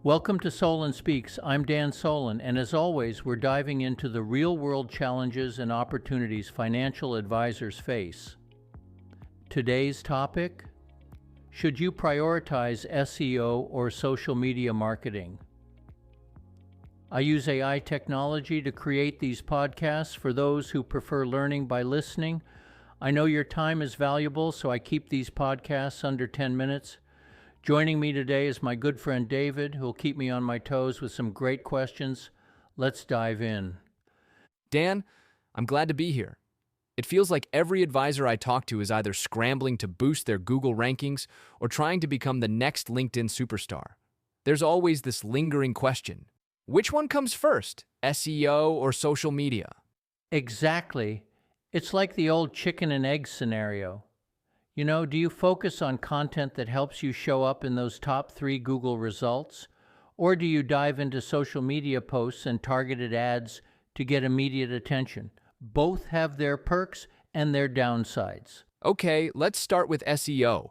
Welcome to Solin Speaks. I'm Dan Solin, and as always, we're diving into the real-world challenges and opportunities financial advisors face. Today's topic: should you prioritize SEO or social media marketing? I use AI technology to create these podcasts for those who prefer learning by listening. I know your time is valuable, so I keep these podcasts under 10 minutes. Joining me today is my good friend David, who will keep me on my toes with some great questions. Let's dive in. Dan, I'm glad to be here. It feels like every advisor I talk to is either scrambling to boost their Google rankings or trying to become the next LinkedIn superstar. There's always this lingering question: which one comes first, SEO or social media? Exactly. It's like the old chicken and egg scenario. Do you focus on content that helps you show up in those top 3 Google results? Or do you dive into social media posts and targeted ads to get immediate attention? Both have their perks and their downsides. Okay, let's start with SEO.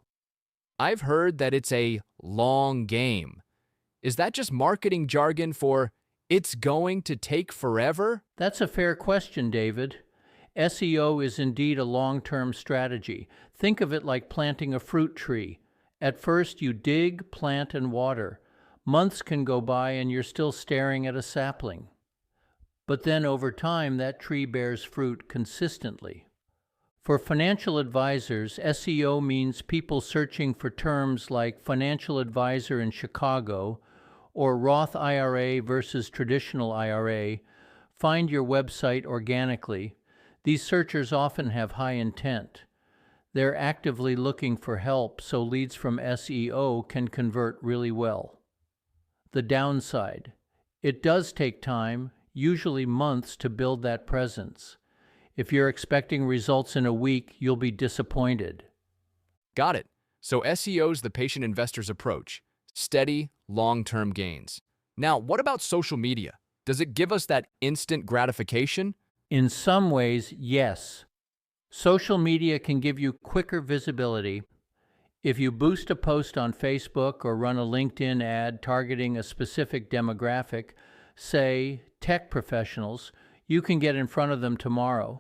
I've heard that it's a long game. Is that just marketing jargon for "it's going to take forever"? That's a fair question, David. SEO is indeed a long-term strategy. Think of it like planting a fruit tree. At first, you dig, plant, and water. Months can go by and you're still staring at a sapling. But then over time, that tree bears fruit consistently. For financial advisors, SEO means people searching for terms like financial advisor in Chicago or Roth IRA versus traditional IRA. Find your website organically. These searchers often have high intent. They're actively looking for help, so leads from SEO can convert really well. The downside: it does take time, usually months, to build that presence. If you're expecting results in a week, you'll be disappointed. Got it. So SEO's the patient investor's approach: steady, long-term gains. Now, what about social media? Does it give us that instant gratification? In some ways, yes. Social media can give you quicker visibility. If you boost a post on Facebook or run a LinkedIn ad targeting a specific demographic, say tech professionals, you can get in front of them tomorrow.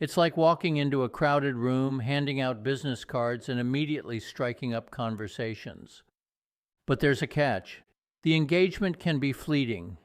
It's like walking into a crowded room, handing out business cards, and immediately striking up conversations. But there's a catch. The engagement can be fleeting.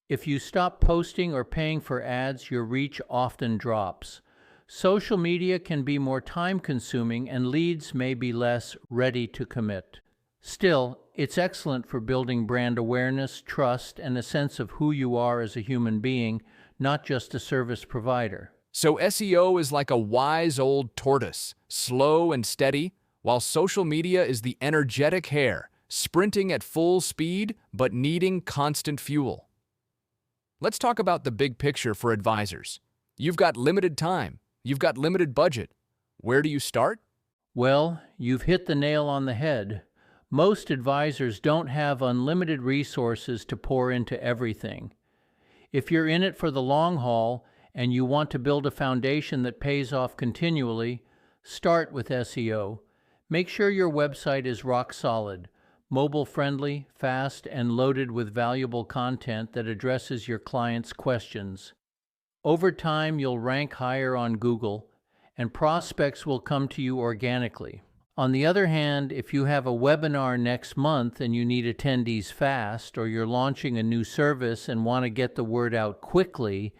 If you stop posting or paying for ads, your reach often drops. Social media can be more time-consuming and leads may be less ready to commit. Still, it's excellent for building brand awareness, trust, and a sense of who you are as a human being, not just a service provider. So SEO is like a wise old tortoise, slow and steady, while social media is the energetic hare, sprinting at full speed but needing constant fuel. Let's talk about the big picture for advisors. You've got limited time. You've got limited budget. Where do you start? Well, you've hit the nail on the head. Most advisors don't have unlimited resources to pour into everything. If you're in it for the long haul and you want to build a foundation that pays off continually, start with SEO. Make sure your website is rock solid, mobile-friendly, fast, and loaded with valuable content that addresses your clients' questions. Over time, you'll rank higher on Google, and prospects will come to you organically. On the other hand, if you have a webinar next month and you need attendees fast, or you're launching a new service and want to get the word out quickly,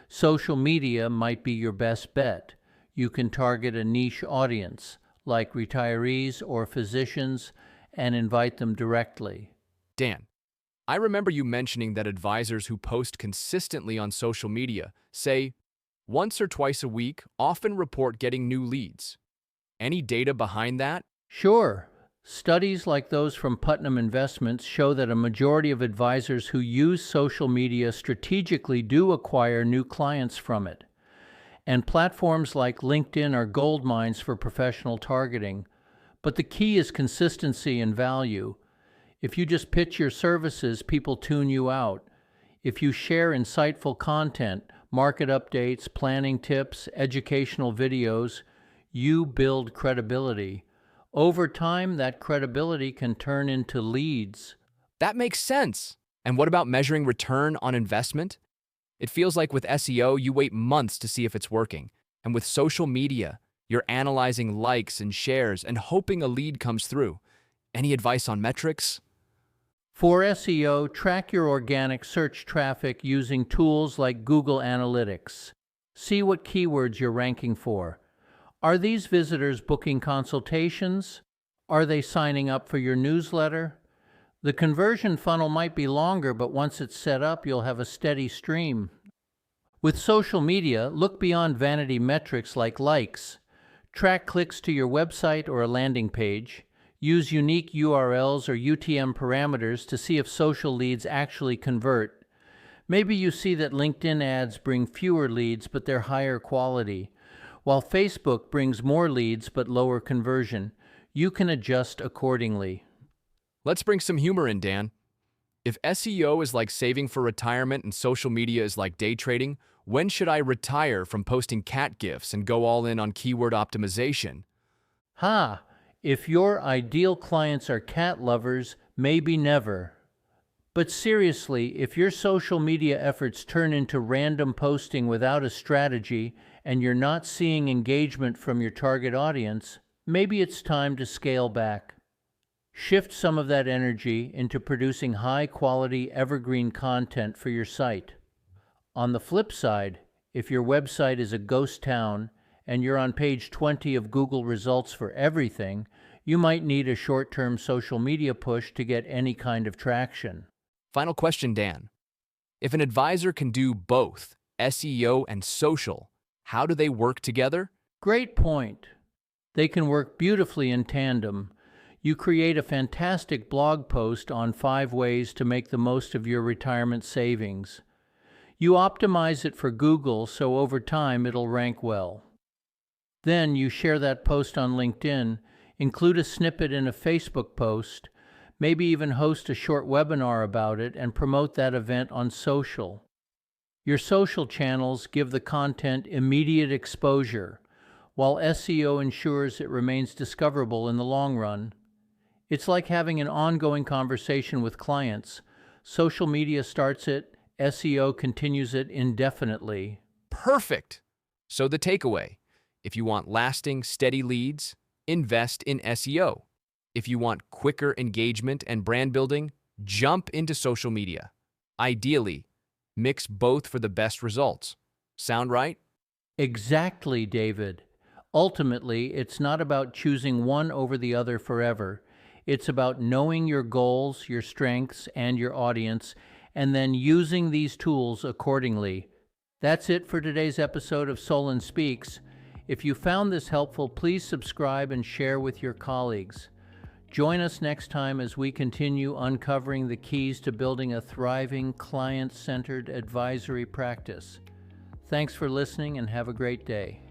social media might be your best bet. You can target a niche audience, like retirees or physicians, and invite them directly. Dan, I remember you mentioning that advisors who post consistently on social media, say once or twice a week, often report getting new leads. Any data behind that? Sure. Studies like those from Putnam Investments show that a majority of advisors who use social media strategically do acquire new clients from it. And platforms like LinkedIn are gold mines for professional targeting. But the key is consistency and value. If you just pitch your services, people tune you out. If you share insightful content, market updates, planning tips, educational videos, you build credibility. Over time, that credibility can turn into leads. That makes sense. And what about measuring return on investment? It feels like with SEO, you wait months to see if it's working. And with social media, you're analyzing likes and shares and hoping a lead comes through. Any advice on metrics? For SEO, track your organic search traffic using tools like Google Analytics. See what keywords you're ranking for. Are these visitors booking consultations? Are they signing up for your newsletter? The conversion funnel might be longer, but once it's set up, you'll have a steady stream. With social media, look beyond vanity metrics like likes. Track clicks to your website or a landing page. Use unique URLs or UTM parameters to see if social leads actually convert. Maybe you see that LinkedIn ads bring fewer leads, but they're higher quality, while Facebook brings more leads but lower conversion. You can adjust accordingly. Let's bring some humor in, Dan. If SEO is like saving for retirement and social media is like day trading, when should I retire from posting cat gifs and go all in on keyword optimization? If your ideal clients are cat lovers, maybe never. But seriously, if your social media efforts turn into random posting without a strategy and you're not seeing engagement from your target audience, maybe it's time to scale back. Shift some of that energy into producing high-quality, evergreen content for your site. On the flip side, if your website is a ghost town and you're on page 20 of Google results for everything, you might need a short-term social media push to get any kind of traction. Final question, Dan. If an advisor can do both, SEO and social, how do they work together? Great point. They can work beautifully in tandem. You create a fantastic blog post on 5 ways to make the most of your retirement savings. You optimize it for Google so over time it'll rank well. Then you share that post on LinkedIn, include a snippet in a Facebook post, maybe even host a short webinar about it and promote that event on social. Your social channels give the content immediate exposure, while SEO ensures it remains discoverable in the long run. It's like having an ongoing conversation with clients. Social media starts it, SEO continues it indefinitely. Perfect! So the takeaway, if you want lasting, steady leads, invest in SEO. If you want quicker engagement and brand building, jump into social media. Ideally, mix both for the best results. Sound right? Exactly, David. Ultimately, it's not about choosing one over the other forever. It's about knowing your goals, your strengths, and your audience, and then using these tools accordingly. That's it for today's episode of Solin Speaks. If you found this helpful, please subscribe and share with your colleagues. Join us next time as we continue uncovering the keys to building a thriving, client-centered advisory practice. Thanks for listening and have a great day.